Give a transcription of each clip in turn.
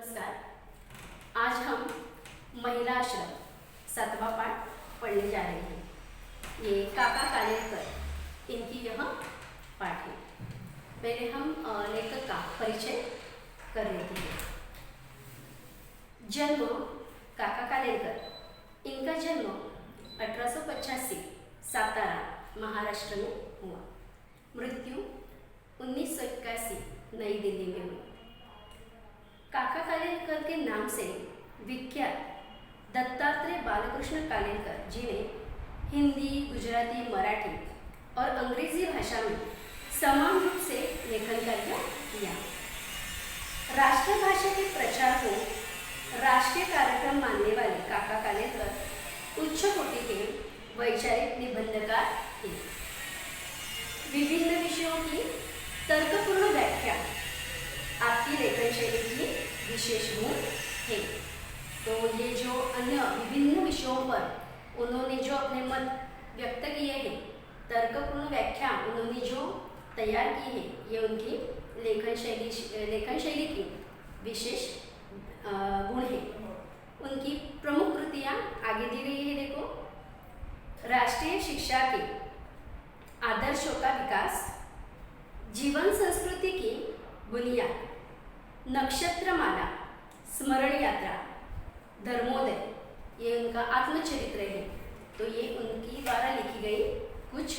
नमस्कार। आज हम महिला आश्रम 7वां पाठ पढ़ने जा रहे हैं। ये काका कालेलकर इनकी यह पाठ है। पहले हम लेखक का परिचय कर लेते हैं। जन्म काका कालेलकर। इनका जन्म 1885 सातारा महाराष्ट्र में हुआ। मृत्यु 1981 नई दिल्ली में हुई। काका कालेलकर के नाम से विख्यात दत्तात्रेय बालकृष्ण कालेलकर, जिन्हें हिंदी, गुजराती, मराठी और अंग्रेजी भाषा में समान रूप से लेखन कार्य किया। राष्ट्रभाषा के प्रचार को राष्ट्रीय कार्यक्रम मानने वाले काका कालेलकर उच्च कोटि के वैचारिक निबंधकार थे। विभिन्न विषयों की तर्कपूर्ण व्याख्या आपकी लेखन शैली की विशेष गुण है। तो ये जो अन्य विभिन्न विषयों पर उन्होंने जो अपने मत व्यक्त किए हैं, तर्कपूर्ण व्याख्या उन्होंने जो तैयार की है, ये उनकी लेखन शैली की विशेष गुण है। उनकी प्रमुख कृतियाँ आगे दी गई है। देखो, राष्ट्रीय शिक्षा के आदर्शों का विकास, जीवन संस्कृति की बुनियाद, नक्षत्रमाला, स्मरण यात्रा, धर्मोदय, ये उनका आत्मचरित्र है। तो ये उनकी द्वारा लिखी गई कुछ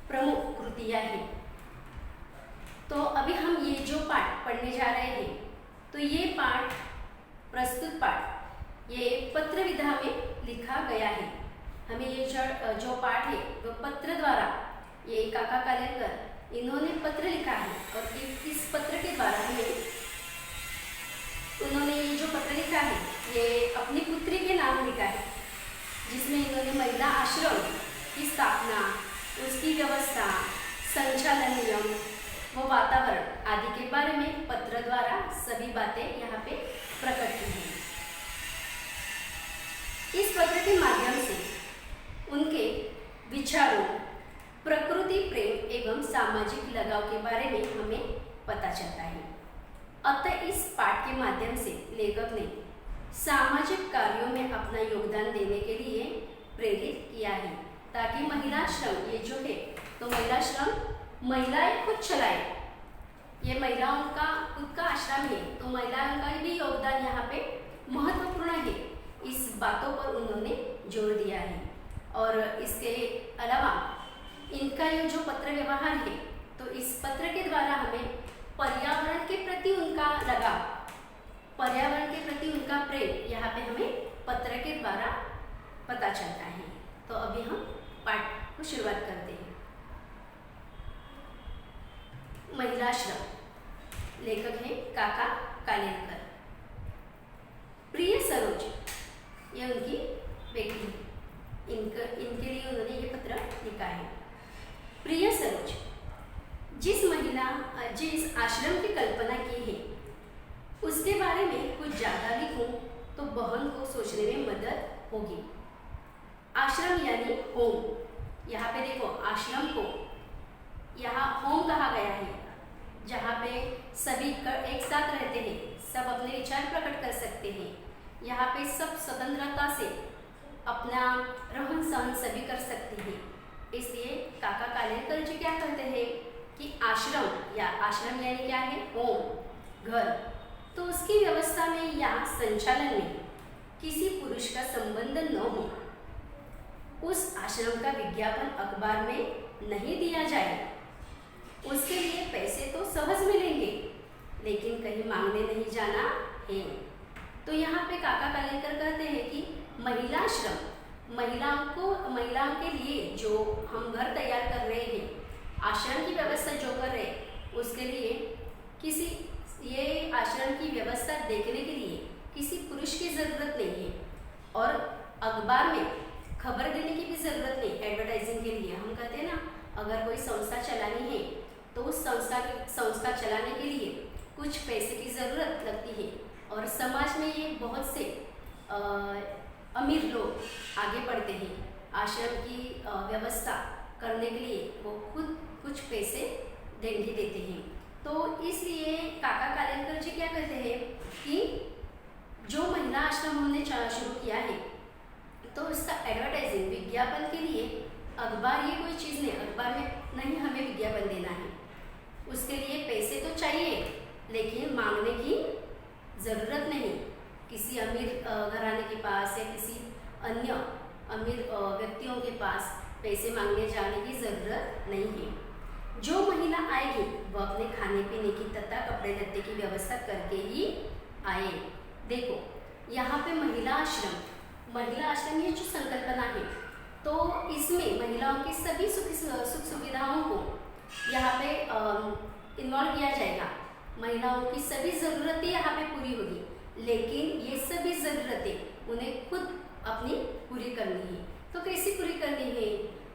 प्रमुख कृतियाँ हैं। तो अभी हम ये जो पाठ पढ़ने जा रहे हैं, तो ये पाठ प्रस्तुत पाठ ये पत्र विधा में लिखा गया है। हमें ये जो पाठ है वो पत्र द्वारा, ये काका कालेलकर इन्होंने पत्र लिखा है और इस पत्र के द्वारा हमें उन्होंने ये जो पत्र लिखा है ये अपनी पुत्री के नाम लिखा है, जिसमें इन्होंने महिला आश्रम की स्थापना, उसकी व्यवस्था, संचालन नियम व वातावरण आदि के बारे में पत्र द्वारा सभी बातें यहाँ पे प्रकट की हैं। इस पत्र के माध्यम से उनके विचारों, प्रकृति प्रेम एवं सामाजिक लगाव के बारे में हमें पता चलता है। अतः इस पाठ के माध्यम से लेखक ने सामाजिक कार्यों में अपना योगदान देने के लिए प्रेरित किया है, ताकि महिलाश्रम ये जो है, तो महिलाश्रम महिलाएं खुद चलाए। ये महिलाओं का खुद का आश्रम है, तो महिलाओं का भी योगदान यहाँ पे महत्वपूर्ण है। इस बातों पर उन्होंने जोर दिया है। और इसके अलावा इनका ये जो पत्र व्यवहार है, तो इस पत्र के द्वारा हमें पर्यावरण के प्रति उनका लगाव, पर्यावरण के प्रति उनका प्रेम यहाँ पे हमें पत्र के द्वारा पता चलता है। तो अभी हम पाठ को शुरुआत करते हैं। महिलाश्रम, लेखक है काका कालेलकर। प्रिय सरोज, ये उनकी बेटी है। इनके लिए उन्होंने ये पत्र लिखा है। प्रिय सरोज, जिस आश्रम की कल्पना की है उसके बारे में कुछ ज़्यादा लिखूं तो बहन को सोचने में मदद होगी। आश्रम यानी होम। यहाँ पे देखो, आश्रम को यहाँ होम कहा गया है, जहाँ पे सभी एक साथ रहते हैं, सब अपने विचार प्रकट कर सकते हैं। यहाँ पे सब स्वतंत्रता से अपना रहन सहन सभी कर सकते हैं। इसलिए काका कालेलकर जी क्या कहते हैं कि आश्रम यानी क्या है, होम, घर, तो उसकी व्यवस्था में या संचालन में किसी पुरुष का संबंध न हो। उस आश्रम का विज्ञापन अखबार में नहीं दिया जाए। उसके लिए पैसे तो सहज मिलेंगे, लेकिन कहीं मांगने नहीं जाना है। तो यहाँ पे काका कालेलकर कहते हैं कि महिलाश्रम, महिलाओं के लिए जो हम घर तैयार कर रहे हैं, आश्रम की व्यवस्था जो कर रहे हैं, उसके लिए ये आश्रम की व्यवस्था देखने के लिए किसी पुरुष की ज़रूरत नहीं है। और अखबार में खबर देने की भी ज़रूरत नहीं। एडवर्टाइजिंग के लिए हम कहते हैं ना, अगर कोई संस्था चलानी है तो उस संस्था चलाने के लिए कुछ पैसे की ज़रूरत लगती है। और समाज में ये बहुत से अमीर लोग आगे बढ़ते हैं, आश्रम की व्यवस्था करने के लिए वो खुद कुछ पैसे देते हैं। तो इसलिए काका कालेलकर जी क्या कहते हैं कि आश्रम हमने शुरू किया है, तो उसका एडवर्टाइजिंग विज्ञापन के लिए अखबार ये कोई चीज़ नहीं, अखबार में नहीं हमें विज्ञापन देना है। उसके लिए पैसे तो चाहिए, लेकिन मांगने की ज़रूरत नहीं। किसी अमीर घराने के पास या किसी अन्य अमीर व्यक्तियों के पास पैसे मांगने जाने की ज़रूरत नहीं है। जो महिला आएगी वह अपने खाने पीने की तथा कपड़े लत्ते की व्यवस्था करके ही आए। देखो यहाँ पे महिला आश्रम ये जो संकल्पना है, तो इसमें महिलाओं की सभी सुख सुविधाओं को यहाँ पे इन्वॉल्व किया जाएगा। महिलाओं की सभी ज़रूरतें यहाँ पे पूरी होगी, लेकिन ये सभी ज़रूरतें उन्हें खुद अपनी पूरी करनी है। तो कैसी पूरी करनी है?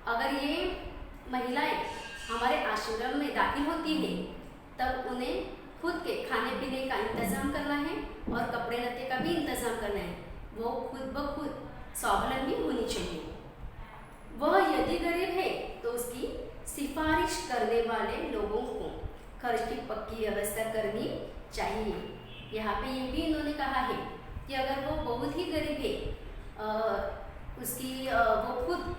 अगर ये महिलाएं हमारे आश्रम में दाखिल होती हैं, तब उन्हें खुद के खाने पीने का इंतज़ाम करना है और कपड़े लत्ते का भी इंतज़ाम करना है। वो खुद ब खुद स्वावलंबी होनी चाहिए। वह यदि गरीब है तो उसकी सिफारिश करने वाले लोगों को खर्च की पक्की व्यवस्था करनी चाहिए। यहाँ पे ये भी इन्होंने कहा है कि अगर वो बहुत ही गरीब है, वो खुद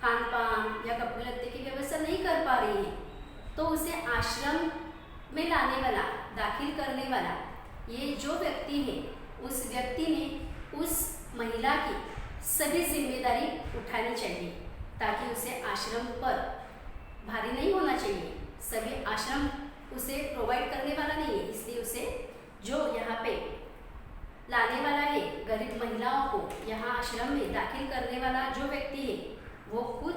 खान पान या कपड़े लत्ते की व्यवस्था नहीं कर पा रही है, तो उसे आश्रम में लाने वाला, दाखिल करने वाला ये जो व्यक्ति है, उस व्यक्ति ने उस महिला की सभी जिम्मेदारी उठानी चाहिए, ताकि उसे आश्रम पर भारी नहीं होना चाहिए। सभी आश्रम उसे प्रोवाइड करने वाला नहीं है, इसलिए उसे जो यहाँ पे लाने वाला है, गरीब महिलाओं को यहाँ आश्रम में दाखिल करने वाला जो व्यक्ति है, वो खुद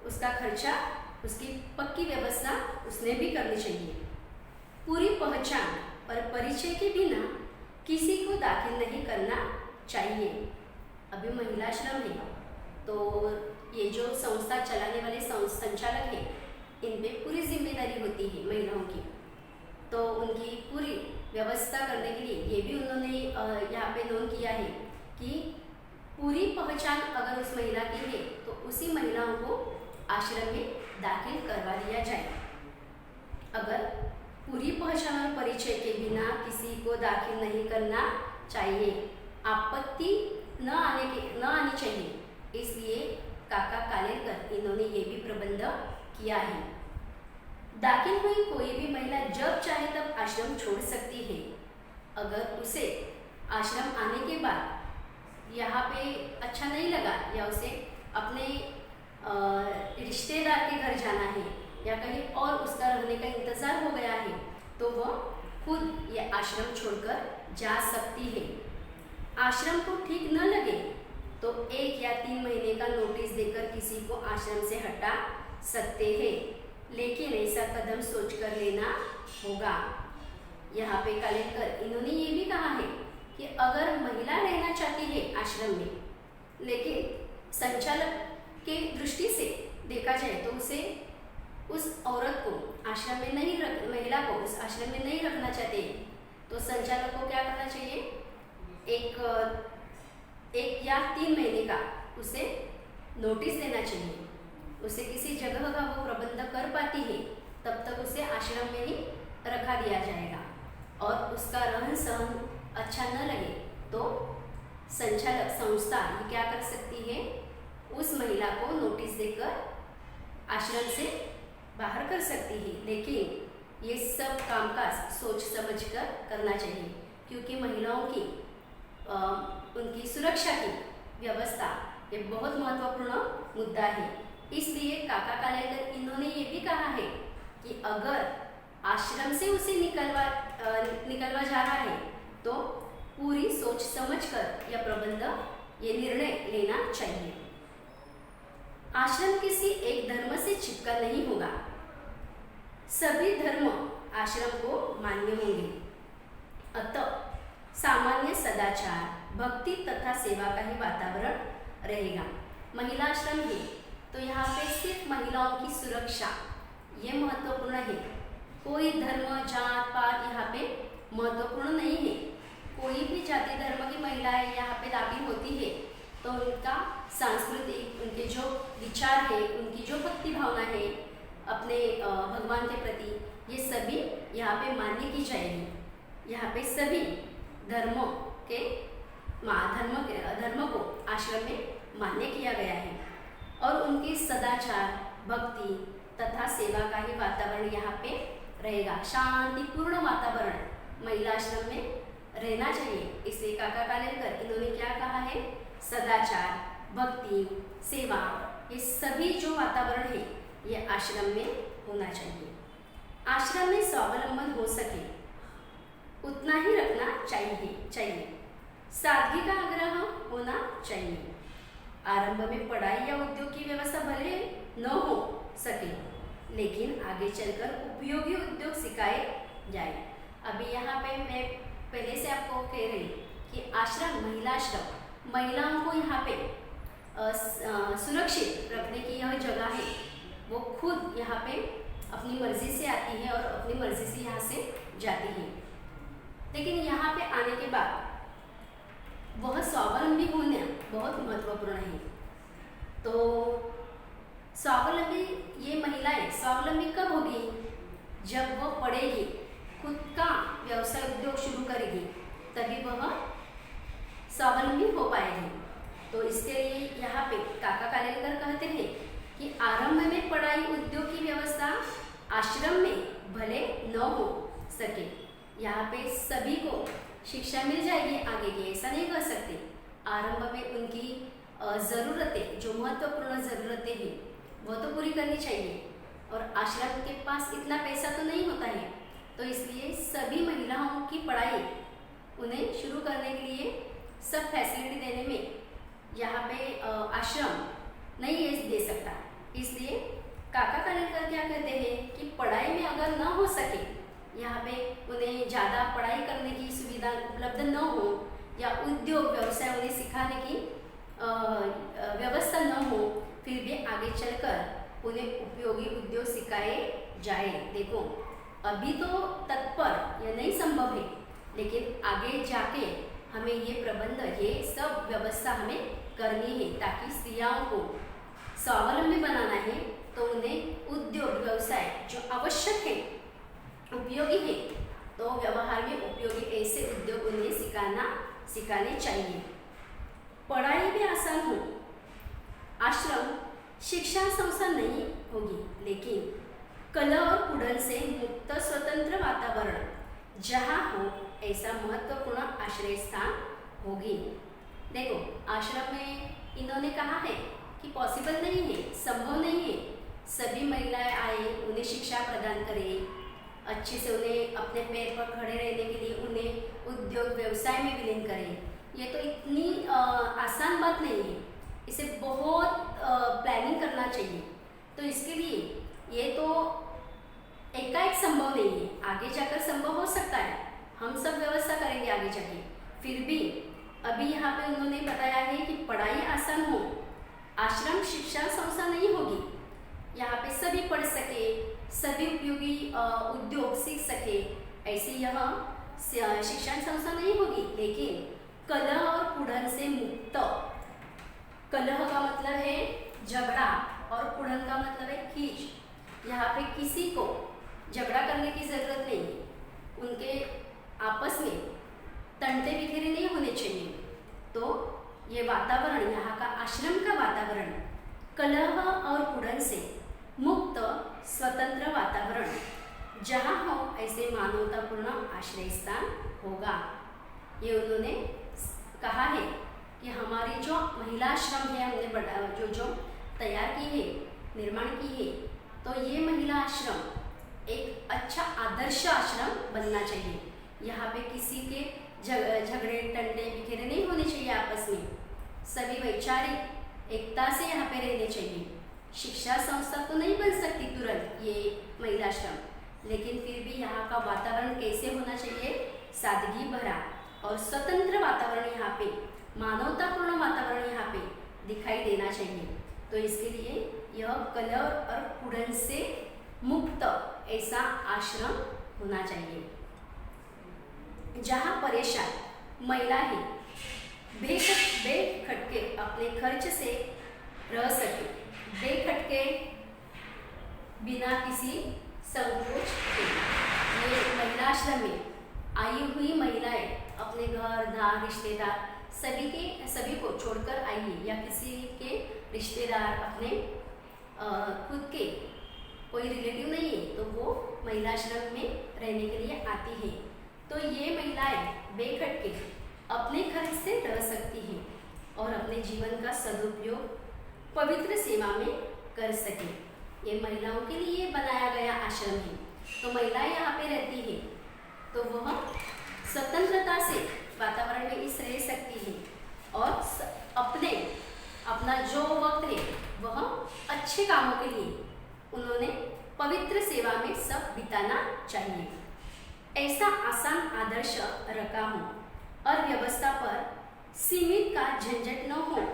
उसका खर्चा, उसकी पक्की व्यवस्था उसने भी करनी चाहिए। पूरी पहचान और परिचय के बिना किसी को दाखिल नहीं करना चाहिए। अभी महिला आश्रम है, तो ये जो संस्था चलाने वाले संचालक हैं, इन पे पूरी जिम्मेदारी होती है महिलाओं की। तो उनकी पूरी व्यवस्था करने के लिए ये भी उन्होंने यहाँ पे नोट किया है कि पूरी पहचान अगर उस महिला की है, तो उसी महिलाओं को आश्रम में दाखिल करवा दिया जाए। अगर पूरी पहचान और परिचय के बिना किसी को दाखिल नहीं करना चाहिए, आपत्ति न आनी चाहिए। इसलिए काका कालेकर इन्होंने ये भी प्रबंध किया है। दाखिल हुई कोई भी महिला जब चाहे तब आश्रम छोड़ सकती है। अगर उसे आश्रम आने के बाद यहाँ पे अच्छा नहीं लगा, या उसे अपने रिश्तेदार के घर जाना है, या कहीं और उसका रहने का इंतज़ार हो गया है, तो वह खुद ये आश्रम छोड़कर जा सकती है। आश्रम को ठीक न लगे तो 1 या 3 महीने का नोटिस देकर किसी को आश्रम से हटा सकते हैं, लेकिन ऐसा कदम सोचकर लेना होगा। यहाँ पे कलेक्टर इन्होंने ये भी कहा है कि अगर महिला रहना चाहती है आश्रम में, लेकिन संचालक के दृष्टि से देखा जाए तो उसे उस औरत को आश्रम में महिला को उस आश्रम में नहीं रखना चाहते, तो संचालक को क्या करना चाहिए? एक या 3 महीने का उसे नोटिस देना चाहिए। उसे किसी जगह का वो प्रबंध कर पाती है, तब तक उसे आश्रम में ही रखा दिया जाएगा। और उसका रहन सहन अच्छा न लगे तो संचालक संस्था ये क्या कर सकती है? उस महिला को नोटिस देकर आश्रम से बाहर कर सकती है। लेकिन ये सब कामकाज सोच समझकर करना चाहिए, क्योंकि महिलाओं की उनकी सुरक्षा की व्यवस्था ये बहुत महत्वपूर्ण मुद्दा है। इसलिए काका कालेकर इन्होंने ये भी कहा है कि अगर आश्रम से उसे निकलवा जा रहा है, तो पूरी सोच समझकर यह प्रबंध, ये निर्णय लेना चाहिए। आश्रम किसी एक धर्म से चिपका नहीं होगा। सभी धर्म आश्रम को मान्य होंगे। अतः सामान्य सदाचार, भक्ति तथा सेवा का ही वातावरण रहेगा। महिला आश्रम है, तो यहाँ पे सिर्फ महिलाओं की सुरक्षा ये महत्वपूर्ण है। कोई धर्म, जात पात यहाँ पे महत्वपूर्ण नहीं है। कोई भी जाति धर्म की महिलाएं यहाँ पे दाखिल होती है, तो उनका सांस्कृतिक, उनके जो विचार है, उनकी जो भक्ति भावना है अपने भगवान के प्रति, ये सभी यहाँ पे मान्य की जाएगी। यहाँ पे सभी धर्मों के धर्म को आश्रम में मान्य किया गया है और उनके सदाचार, भक्ति तथा सेवा का ही वातावरण यहाँ पे रहेगा। शांतिपूर्ण वातावरण महिला आश्रम में रहना चाहिए। इसलिए काका कालेलकर इन्होंने क्या कहा है, सदाचार, भक्ति, सेवा, ये सभी जो वातावरण है ये आश्रम में होना चाहिए। आश्रम में स्वावलंबन हो सके उतना ही रखना चाहिए। सादगी का आग्रह होना चाहिए। आरंभ में पढ़ाई या उद्योग की व्यवस्था भले न हो सके, लेकिन आगे चलकर उपयोगी उद्योग सिखाए जाए। अभी यहाँ पे मैं पहले से आपको कह रही कि आश्रम, महिला आश्रम, महिलाओं को यहाँ पे सुरक्षित रखने की यह जगह है। वो खुद यहाँ पे अपनी मर्जी से आती है और अपनी मर्जी से यहाँ से जाती है। लेकिन यहाँ पे आने के बाद वह स्वावलंबी होना बहुत महत्वपूर्ण है। तो स्वावलंबी, ये महिलाएं स्वावलंबी कब होगी, जब वह पढ़ेगी, खुद का व्यवसाय उद्योग शुरू करेगी, तभी वह स्वावलंबी हो पाएगी। तो इसके लिए यहाँ पे काका कालेलकर कहते हैं कि आरंभ में पढ़ाई उद्योग की व्यवस्था आश्रम में भले न हो सके, यहाँ पे सभी को शिक्षा मिल जाएगी आगे की, ऐसा नहीं कर सकते। आरंभ में उनकी ज़रूरतें, जो महत्वपूर्ण ज़रूरतें हैं वह तो पूरी करनी चाहिए, और आश्रम के पास इतना पैसा तो नहीं होता है। तो इसलिए सभी महिलाओं की पढ़ाई उन्हें शुरू करने के लिए सब फैसिलिटी देने में यहाँ पे आश्रम नहीं दे सकता। इसलिए काका कालेलकर क्या कहते हैं कि पढ़ाई में अगर न हो सके, यहाँ पे उन्हें ज़्यादा पढ़ाई करने की सुविधा उपलब्ध न हो, या उद्योग व्यवसाय उन्हें सिखाने की व्यवस्था न हो, फिर भी आगे चलकर उन्हें उपयोगी उद्योग सिखाए जाए। देखो, अभी तो तत्पर यह नहीं संभव है, लेकिन आगे जाके हमें ये प्रबंध, ये सब व्यवस्था हमें करनी है, ताकि स्त्रियों को स्वावलंबी बनाना है। तो उन्हें उद्योग व्यवसाय जो आवश्यक है, उपयोगी है, तो व्यवहार में उपयोगी ऐसे उद्योग उन्हें सिखाने चाहिए। पढ़ाई भी आसान हो। आश्रम शिक्षा संस्था नहीं होगी, लेकिन कला और कुड़न से मुक्त स्वतंत्र वातावरण जहाँ हो, ऐसा महत्वपूर्ण आश्रय स्थान होगी। देखो, आश्रम में इन्होंने कहा है कि पॉसिबल नहीं है, संभव नहीं है सभी महिलाएं आए, उन्हें शिक्षा प्रदान करें, अच्छे से उन्हें अपने पैर पर खड़े रहने के लिए उन्हें उद्योग व्यवसाय में विलीन करें। ये तो इतनी आसान बात नहीं है, इसे बहुत प्लानिंग करना चाहिए। तो इसके लिए ये तो एकाएक संभव नहीं है, आगे जाकर संभव हो सकता है, हम सब व्यवस्था करेंगे आगे जाके। फिर भी अभी यहाँ पे उन्होंने बताया है कि पढ़ाई आसान हो, आश्रम शिक्षा संस्था नहीं होगी, यहाँ पे सभी पढ़ सके, सभी उपयोगी उद्योग सीख सके, ऐसी यह शिक्षण संस्था नहीं होगी। लेकिन कलह और कुड़न से मुक्त, कलह का मतलब है झगड़ा और कुड़न का मतलब है खींच। यहाँ पे किसी को झगड़ा करने की जरूरत नहीं है, उनके आपस में तंटे बिखेरे नहीं होने चाहिए। तो ये वातावरण, यहाँ का आश्रम का वातावरण कलह और कुड़न से मुक्त स्वतंत्र वातावरण जहाँ हो, ऐसे मानवतापूर्ण आश्रय स्थान होगा। ये उन्होंने कहा है कि हमारी जो महिला आश्रम है, हमने जो तैयार की है, निर्माण की है, तो ये महिला आश्रम एक अच्छा आदर्श आश्रम बनना चाहिए। यहाँ पे किसी के झगड़े टंटे बिखेरे नहीं होने चाहिए, आपस में सभी वैचारिक एकता से यहाँ पे रहने चाहिए। शिक्षा संस्था तो नहीं बन सकती तुरंत ये महिला आश्रम, लेकिन फिर भी यहाँ का वातावरण कैसे होना चाहिए, सादगी भरा और स्वतंत्र वातावरण, यहाँ पे मानवतापूर्ण वातावरण यहाँ पे दिखाई देना चाहिए। तो इसके लिए यह कलह और कुड़न से मुक्त ऐसा आश्रम होना चाहिए, जहाँ परेशान महिला ही बेखटके अपने खर्च से रह सके, बेखटके बिना किसी संकोच के। ये महिला आश्रम में आई हुई महिलाएं अपने घर दार रिश्तेदार सभी को छोड़कर आइए, या किसी के रिश्तेदार अपने खुद के कोई रिलेटिव नहीं है तो वो महिला आश्रम में रहने के लिए आती है। तो ये महिलाएं बेखटके अपने खर्च से रह सकती हैं और अपने जीवन का सदुपयोग पवित्र सेवा में कर सके। ये महिलाओं के लिए बनाया गया आश्रम है। तो महिलाएं यहाँ पे रहती है तो वह स्वतंत्रता से वातावरण में इस रह सकती है और अपना जो वक्त है वह अच्छे कामों के लिए उन्होंने पवित्र सेवा में सब बिताना चाहिए। ऐसा आसान आदर्श रखा हो और व्यवस्था पर सीमित का झंझट न हो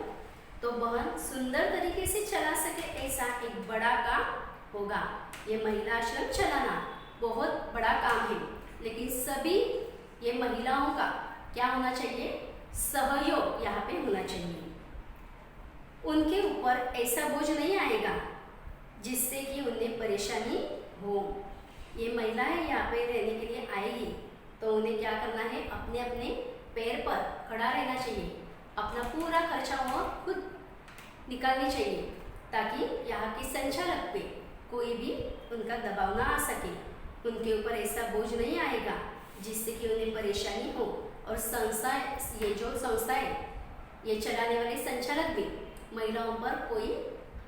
तो बहन सुंदर तरीके से चला सके, ऐसा एक बड़ा काम होगा। ये महिला आश्रम चलाना बहुत बड़ा काम है, लेकिन सभी ये महिलाओं का क्या होना चाहिए, सहयोग यहाँ पे होना चाहिए। उनके ऊपर ऐसा बोझ नहीं आएगा जिससे कि उन्हें परेशानी हो। ये महिलाएं यहाँ पे रहने के लिए आएगी तो उन्हें क्या करना है, अपने अपने पैर पर खड़ा रहना चाहिए, अपना पूरा खर्चा वह खुद निकालनी चाहिए ताकि यहाँ के संचालक पे कोई भी उनका दबाव ना आ सके। उनके ऊपर ऐसा बोझ नहीं आएगा जिससे कि उन्हें परेशानी हो। और ये जो संस्थाएं ये चलाने वाले संचालक भी महिलाओं पर कोई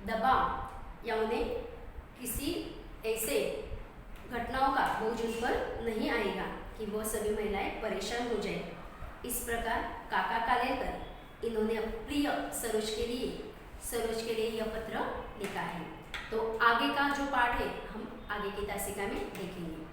दबाव या उन्हें किसी ऐसे घटनाओं का बोझ उन पर नहीं आएगा कि वो सभी महिलाएं परेशान हो जाए। इस प्रकार काका कालेलकर इन्होंने प्रिय सरोज के लिए यह पत्र लिखा है। तो आगे का जो पाठ है हम आगे की तासिका में देखेंगे।